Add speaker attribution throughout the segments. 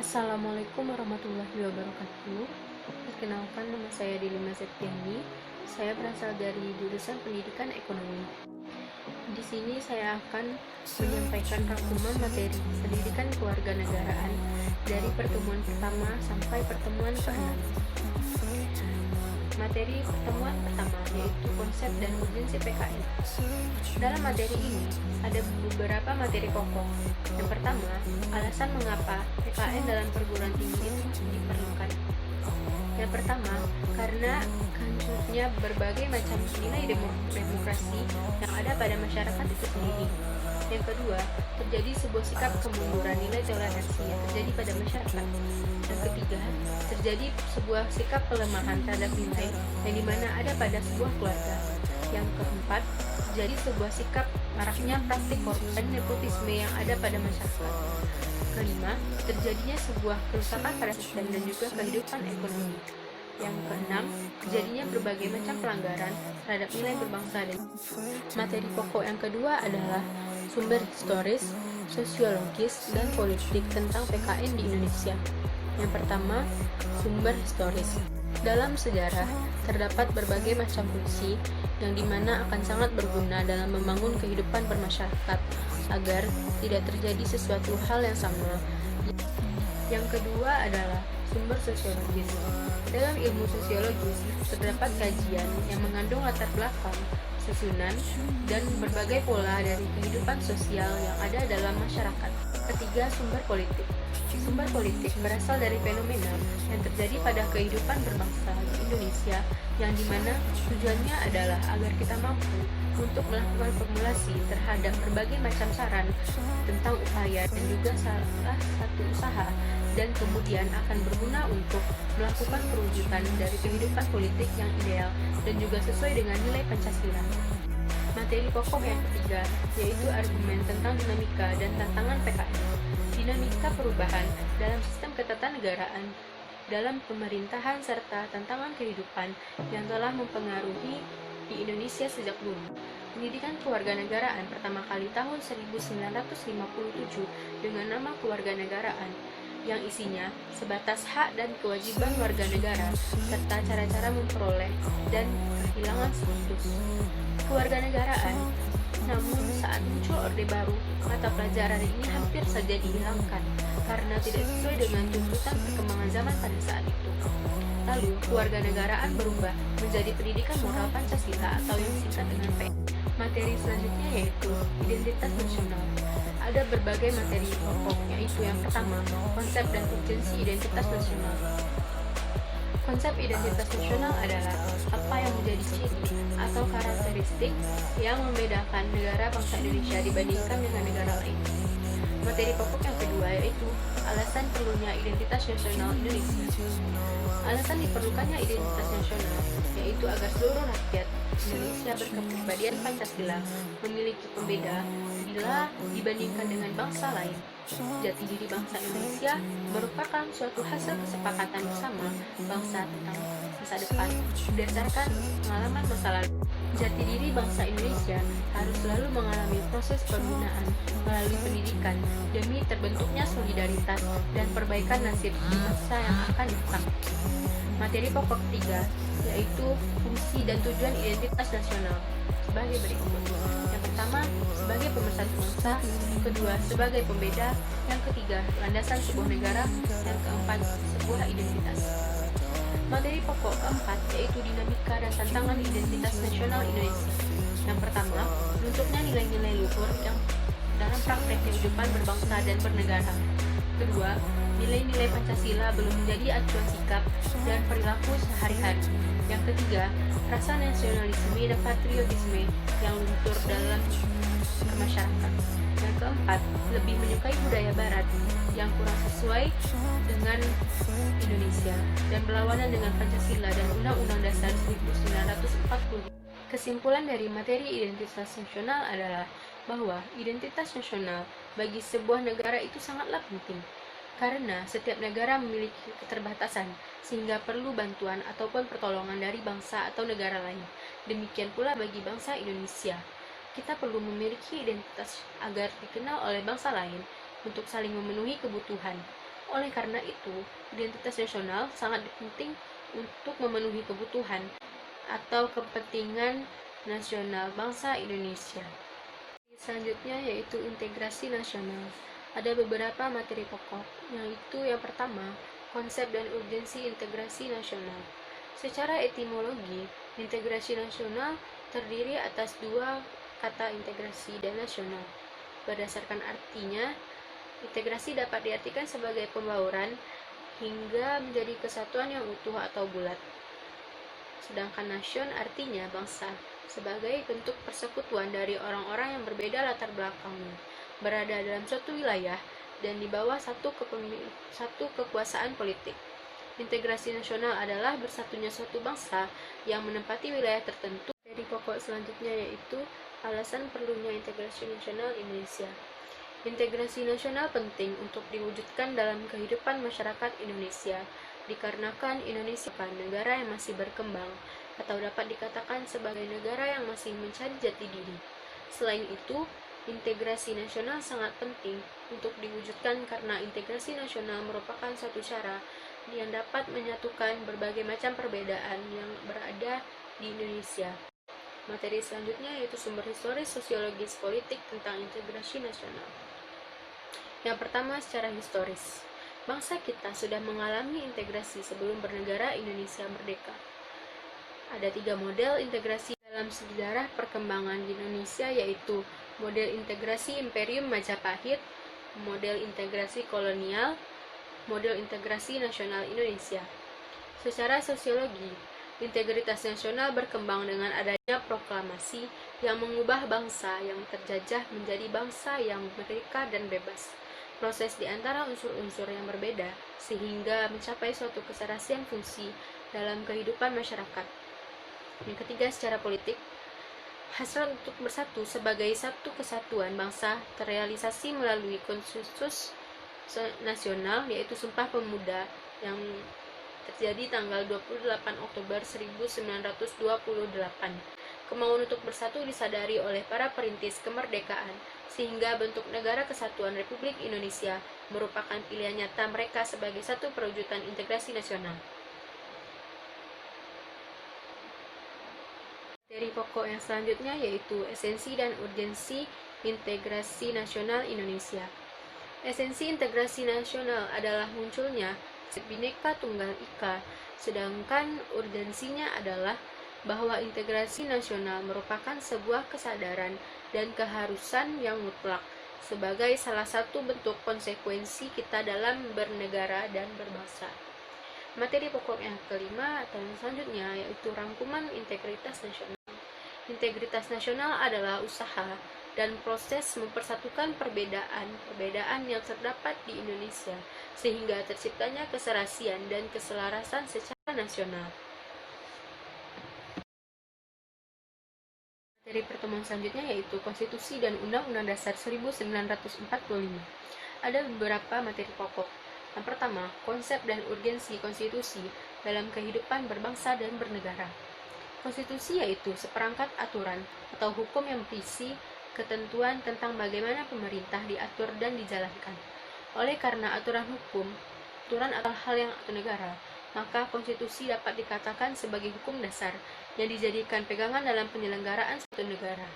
Speaker 1: Assalamualaikum warahmatullahi wabarakatuh. Perkenalkan, nama saya Delima Septiani. Saya berasal dari jurusan Pendidikan Ekonomi. Di sini saya akan menyampaikan rangkuman materi pendidikan kewarganegaraan dari pertemuan pertama sampai pertemuan ke-6. Materi pertemuan pertama yaitu konsep dan urgensi PKN. Dalam materi ini ada beberapa materi pokok. Yang pertama, alasan mengapa PKN dalam perguruan tinggi itu diperlukan. Yang pertama, karena hancurnya berbagai macam nilai demokrasi yang ada pada masyarakat itu sendiri. Yang kedua, terjadi sebuah sikap kemunduran nilai toleransi yang terjadi pada masyarakat. Yang ketiga, terjadi sebuah sikap pelemahan terhadap nilai yang dimana ada pada sebuah keluarga. Yang keempat, terjadi sebuah sikap maraknya praktik korupsi dan nepotisme yang ada pada masyarakat. Kelima, terjadinya sebuah kerusakan pada sistem dan juga kehidupan ekonomi. Yang keenam, terjadinya berbagai macam pelanggaran terhadap nilai berbangsa dan materi pokok yang kedua adalah sumber historis, sosiologis, dan politik tentang PKN di Indonesia. Yang pertama, sumber historis. Dalam sejarah, terdapat berbagai macam fungsi yang dimana akan sangat berguna dalam membangun kehidupan bermasyarakat agar tidak terjadi sesuatu hal yang sama. Yang kedua adalah sumber sosiologis. Dalam ilmu sosiologis, terdapat kajian yang mengandung latar belakang, susunan, dan berbagai pola dari kehidupan sosial yang ada dalam masyarakat. Ketiga, sumber politik. Sumber politik berasal dari fenomena yang terjadi pada kehidupan berbangsa di Indonesia yang dimana tujuannya adalah agar kita mampu untuk melakukan formulasi terhadap berbagai macam saran tentang upaya dan juga salah satu usaha dan kemudian akan berguna untuk melakukan perwujudan dari kehidupan politik yang ideal dan juga sesuai dengan nilai Pancasila. Materi pokok yang ketiga yaitu argumen tentang dinamika dan tantangan PKN. Dinamika perubahan dalam sistem ketatanegaraan, dalam pemerintahan serta tantangan kehidupan yang telah mempengaruhi di Indonesia sejak dulu. Pendidikan kewarganegaraan pertama kali tahun 1957 dengan nama kewarganegaraan yang isinya sebatas hak dan kewajiban warga negara serta cara-cara memperoleh dan kehilangan status kewarganegaraan. Namun saat muncul Orde Baru, mata pelajaran ini hampir saja dihilangkan karena tidak sesuai dengan tuntutan perkembangan zaman pada saat itu. Lalu, kewarganegaraan berubah menjadi pendidikan moral Pancasila atau yang singkat dengan P. Materi selanjutnya yaitu identitas nasional. Ada berbagai materi pokok, yaitu yang pertama, konsep dan urgensi identitas nasional. Konsep identitas nasional adalah apa yang menjadi ciri atau karakteristik yang membedakan negara bangsa Indonesia dibandingkan dengan negara lain. Materi pokok yang kedua yaitu alasan perlunya identitas nasional Indonesia. Alasan diperlukannya identitas nasional yaitu agar seluruh rakyat Indonesia berkepribadian Pancasila memiliki pembeda bila dibandingkan dengan bangsa lain. Jati diri bangsa Indonesia merupakan suatu hasil kesepakatan bersama bangsa tentang masa depan berdasarkan pengalaman masa lalu. Jati diri bangsa Indonesia harus selalu mengalami proses pembinaan melalui pendidikan demi terbentuknya solidaritas dan perbaikan nasib di masa yang akan datang. Materi pokok ketiga yaitu fungsi dan tujuan identitas nasional sebagai berikut. Yang pertama, sebagai pemersatu bangsa, yang kedua, sebagai pembeda, yang ketiga, landasan sebuah negara, yang keempat, sebuah identitas. Materi pokok keempat yaitu dinamika dan tantangan identitas nasional Indonesia. Yang pertama, bentuknya nilai-nilai luhur yang dalam praktek kehidupan berbangsa dan bernegara. Kedua, nilai-nilai Pancasila belum menjadi acuan sikap dan perilaku sehari-hari. Yang ketiga, rasa nasionalisme dan patriotisme yang luntur dalam masyarakat. Yang keempat, lebih menyukai budaya barat yang kurang sesuai dengan Indonesia dan berlawanan dengan Pancasila dan Undang-Undang Dasar 1945. Kesimpulan dari materi identitas nasional adalah bahwa identitas nasional bagi sebuah negara itu sangatlah penting. Karena setiap negara memiliki keterbatasan, sehingga perlu bantuan ataupun pertolongan dari bangsa atau negara lain. Demikian pula bagi bangsa Indonesia. Kita perlu memiliki identitas agar dikenal oleh bangsa lain untuk saling memenuhi kebutuhan. Oleh karena itu, identitas nasional sangat penting untuk memenuhi kebutuhan atau kepentingan nasional bangsa Indonesia. Selanjutnya yaitu integrasi nasional. Ada beberapa materi pokok, yaitu yang pertama, konsep dan urgensi integrasi nasional. Secara etimologi, integrasi nasional terdiri atas dua kata integrasi dan nasional. Berdasarkan artinya, integrasi dapat diartikan sebagai pembauran hingga menjadi kesatuan yang utuh atau bulat. Sedangkan nation artinya bangsa, sebagai bentuk persekutuan dari orang-orang yang berbeda latar belakangnya, berada dalam suatu wilayah dan di bawah satu kekuasaan politik. Integrasi nasional adalah bersatunya suatu bangsa yang menempati wilayah tertentu. Dari pokok selanjutnya yaitu alasan perlunya integrasi nasional Indonesia. Integrasi nasional penting untuk diwujudkan dalam kehidupan masyarakat Indonesia, dikarenakan Indonesia adalah negara yang masih berkembang, atau dapat dikatakan sebagai negara yang masih mencari jati diri. Selain itu, integrasi nasional sangat penting untuk diwujudkan karena integrasi nasional merupakan suatu cara yang dapat menyatukan berbagai macam perbedaan yang berada di Indonesia. Materi selanjutnya yaitu sumber historis sosiologis politik tentang integrasi nasional. Yang pertama, secara historis. Bangsa kita sudah mengalami integrasi sebelum bernegara Indonesia merdeka. Ada 3 model integrasi dalam sejarah perkembangan di Indonesia, yaitu model integrasi Imperium Majapahit, model integrasi kolonial, model integrasi nasional Indonesia. Secara sosiologi, integritas nasional berkembang dengan adanya proklamasi yang mengubah bangsa yang terjajah menjadi bangsa yang merdeka dan bebas. Proses di antara unsur-unsur yang berbeda sehingga mencapai suatu keserasian fungsi dalam kehidupan masyarakat. Yang ketiga, secara politik, hasrat untuk bersatu sebagai satu kesatuan bangsa terrealisasi melalui konsensus nasional, yaitu Sumpah Pemuda yang terjadi tanggal 28 Oktober 1928. Kemauan untuk bersatu disadari oleh para perintis kemerdekaan, sehingga bentuk Negara Kesatuan Republik Indonesia merupakan pilihan nyata mereka sebagai satu perwujudan integrasi nasional. Materi pokok yang selanjutnya yaitu esensi dan urgensi integrasi nasional Indonesia. Esensi integrasi nasional adalah munculnya Bhinneka Tunggal Ika, sedangkan urgensinya adalah bahwa integrasi nasional merupakan sebuah kesadaran dan keharusan yang mutlak sebagai salah satu bentuk konsekuensi kita dalam bernegara dan berbangsa. Materi pokok yang kelima atau yang selanjutnya yaitu rangkuman integritas nasional. Integritas nasional adalah usaha dan proses mempersatukan perbedaan yang terdapat di Indonesia sehingga terciptanya keserasian dan keselarasan secara nasional. Materi pertemuan selanjutnya yaitu Konstitusi dan Undang-Undang Dasar 1945. Ada beberapa materi pokok. Yang pertama, konsep dan urgensi konstitusi dalam kehidupan berbangsa dan bernegara. Konstitusi yaitu seperangkat aturan atau hukum yang berisi ketentuan tentang bagaimana pemerintah diatur dan dijalankan. Oleh karena aturan adalah hal yang atau negara, maka konstitusi dapat dikatakan sebagai hukum dasar yang dijadikan pegangan dalam penyelenggaraan suatu negara.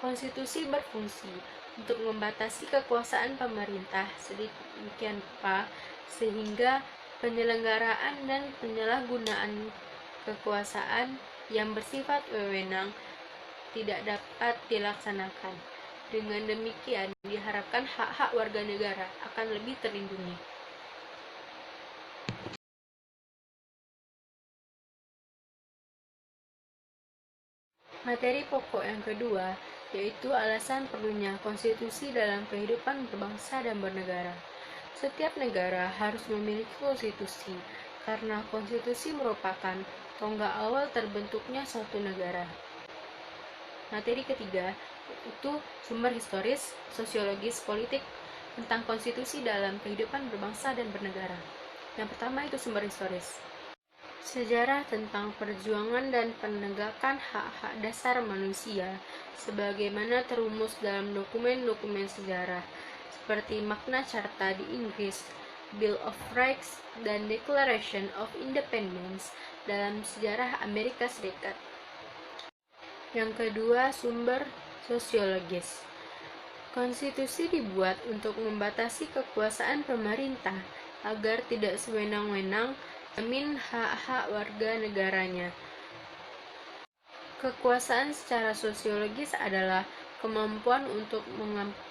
Speaker 1: Konstitusi berfungsi untuk membatasi kekuasaan pemerintah sedemikian rupa sehingga penyelenggaraan dan penyalahgunaan kekuasaan yang bersifat wewenang tidak dapat dilaksanakan. Dengan demikian, diharapkan hak-hak warga negara akan lebih terlindungi. Materi pokok yang kedua yaitu alasan perlunya konstitusi dalam kehidupan berbangsa dan bernegara. Setiap negara harus memiliki konstitusi karena konstitusi merupakan tonggak awal terbentuknya suatu negara. Materi ketiga itu sumber historis, sosiologis, politik tentang konstitusi dalam kehidupan berbangsa dan bernegara. Yang pertama itu sumber historis. Sejarah tentang perjuangan dan penegakan hak-hak dasar manusia sebagaimana terumus dalam dokumen-dokumen sejarah seperti Magna Carta di Inggris, Bill of Rights, dan Declaration of Independence dalam sejarah Amerika Serikat. Yang kedua, sumber sosiologis. Konstitusi dibuat untuk membatasi kekuasaan pemerintah agar tidak sewenang-wenang menjamin hak-hak warga negaranya. Kekuasaan secara sosiologis adalah kemampuan untuk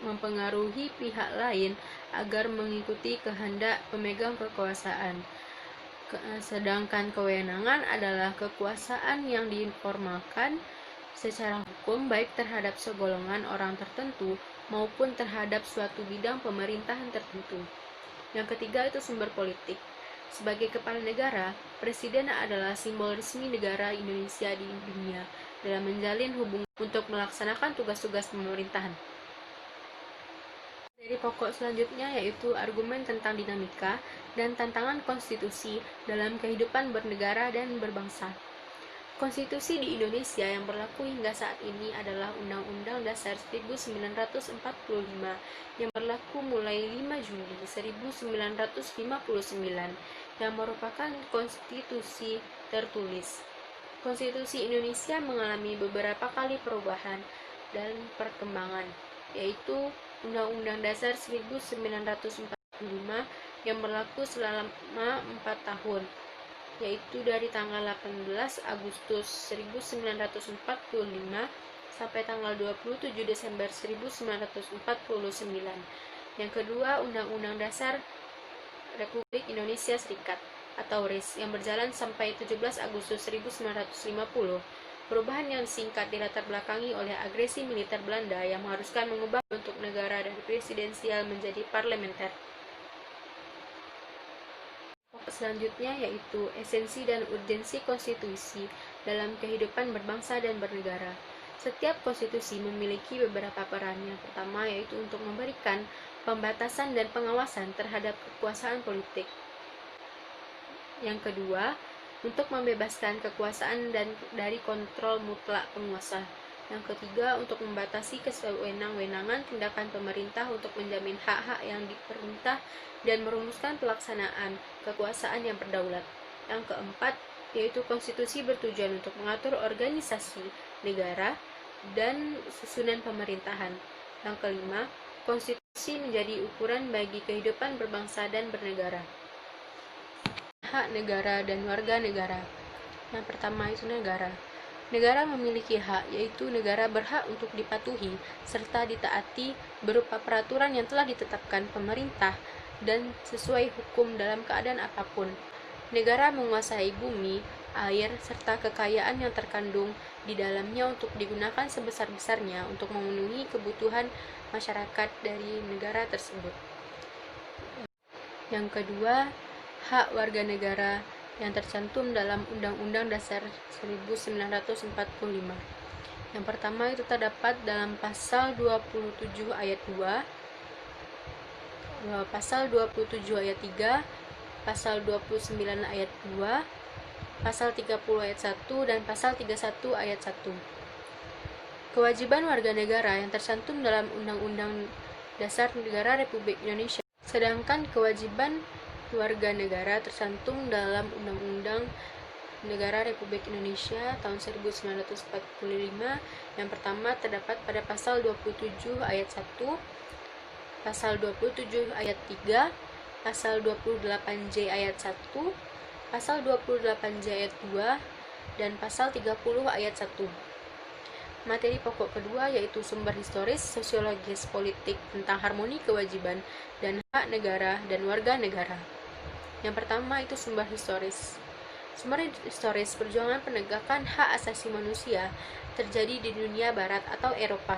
Speaker 1: mempengaruhi pihak lain agar mengikuti kehendak pemegang kekuasaan. Sedangkan kewenangan adalah kekuasaan yang diformalkan secara hukum baik terhadap segolongan orang tertentu maupun terhadap suatu bidang pemerintahan tertentu. Yang ketiga itu sumber politik. Sebagai kepala negara, presiden adalah simbol resmi negara Indonesia di dunia dalam menjalin hubungan untuk melaksanakan tugas-tugas pemerintahan. Dari pokok selanjutnya yaitu argumen tentang dinamika dan tantangan konstitusi dalam kehidupan bernegara dan berbangsa. Konstitusi di Indonesia yang berlaku hingga saat ini adalah Undang-Undang Dasar 1945 yang berlaku mulai 5 Juli 1959 yang merupakan konstitusi tertulis. Konstitusi Indonesia mengalami beberapa kali perubahan dan perkembangan, yaitu Undang-Undang Dasar 1945 yang berlaku selama 4 tahun, yaitu dari tanggal 18 Agustus 1945 sampai tanggal 27 Desember 1949. Yang kedua, Undang-Undang Dasar Republik Indonesia Serikat atau RIS yang berjalan sampai 17 Agustus 1950. Perubahan yang singkat dilatar belakangi oleh agresi militer Belanda yang mengharuskan mengubah bentuk negara dari presidensial menjadi parlementer. Selanjutnya yaitu esensi dan urgensi konstitusi dalam kehidupan berbangsa dan bernegara. Setiap konstitusi memiliki beberapa peran. Yang pertama yaitu untuk memberikan pembatasan dan pengawasan terhadap kekuasaan politik. Yang kedua, untuk membebaskan kekuasaan dan dari kontrol mutlak penguasa. Yang ketiga, untuk membatasi kesewenang-wenangan tindakan pemerintah untuk menjamin hak-hak yang diperintah dan merumuskan pelaksanaan kekuasaan yang berdaulat. Yang keempat, yaitu konstitusi bertujuan untuk mengatur organisasi negara dan susunan pemerintahan. Yang kelima, konstitusi menjadi ukuran bagi kehidupan berbangsa dan bernegara. Hak negara dan warga negara. Yang pertama itu negara. Negara memiliki hak, yaitu negara berhak untuk dipatuhi serta ditaati berupa peraturan yang telah ditetapkan pemerintah dan sesuai hukum dalam keadaan apapun. Negara menguasai bumi, air, serta kekayaan yang terkandung di dalamnya untuk digunakan sebesar-besarnya untuk memenuhi kebutuhan masyarakat dari negara tersebut. Yang kedua, hak warga negara yang tercantum dalam Undang-Undang Dasar 1945. Yang pertama itu terdapat dalam pasal 27 ayat 2, pasal 27 ayat 3, pasal 29 ayat 2, pasal 30 ayat 1, dan pasal 31 ayat 1. Kewajiban warga negara yang tercantum dalam Undang-Undang Dasar Negara Republik Indonesia. Sedangkan kewajiban warga negara tercantum dalam Undang-Undang Negara Republik Indonesia tahun 1945. Yang pertama terdapat pada pasal 27 ayat 1, pasal 27 ayat 3, pasal 28J ayat 1, pasal 28J ayat 2, dan pasal 30 ayat 1. Materi pokok kedua yaitu sumber historis, sosiologis, politik tentang harmoni kewajiban dan hak negara dan warga negara. Yang pertama itu sumber historis. Sumber historis perjuangan penegakan hak asasi manusia terjadi di dunia barat atau Eropa.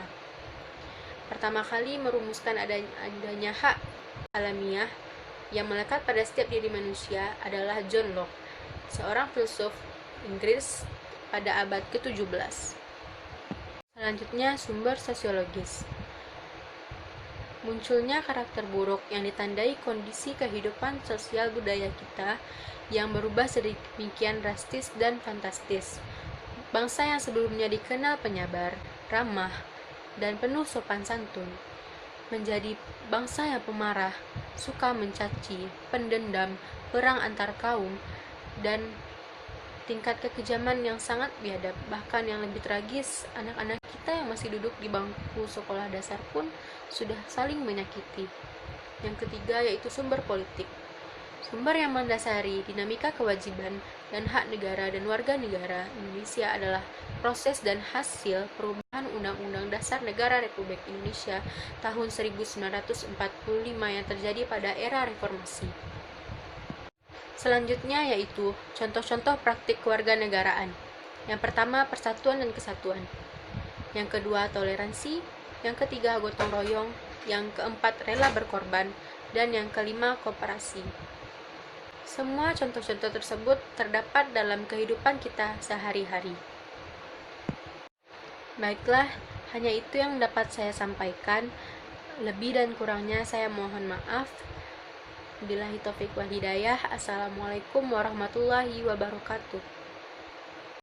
Speaker 1: Pertama kali merumuskan adanya hak alamiah yang melekat pada setiap diri manusia adalah John Locke, seorang filsuf Inggris pada abad ke-17. Selanjutnya sumber sosiologis. Munculnya karakter buruk yang ditandai kondisi kehidupan sosial budaya kita yang berubah sedemikian drastis dan fantastis. Bangsa yang sebelumnya dikenal penyabar, ramah, dan penuh sopan santun, menjadi bangsa yang pemarah, suka mencaci, pendendam, perang antar kaum, dan tingkat kekejaman yang sangat biadab. Bahkan yang lebih tragis, anak-anak kita yang masih duduk di bangku sekolah dasar pun sudah saling menyakiti. Yang ketiga yaitu sumber politik. Sumber yang mendasari dinamika kewajiban dan hak negara dan warga negara Indonesia adalah proses dan hasil perubahan Undang-Undang Dasar Negara Republik Indonesia tahun 1945 yang terjadi pada era reformasi. Selanjutnya yaitu contoh-contoh praktik kewarganegaraan. Yang pertama, persatuan dan kesatuan. Yang kedua, toleransi. Yang ketiga, gotong royong. Yang keempat, rela berkorban. Dan yang kelima, kooperasi. Semua contoh-contoh tersebut terdapat dalam kehidupan kita sehari-hari. Baiklah, hanya itu yang dapat saya sampaikan. Lebih dan kurangnya saya mohon maaf. Billahi taufiq wal hidayah. Assalamualaikum warahmatullahi wabarakatuh.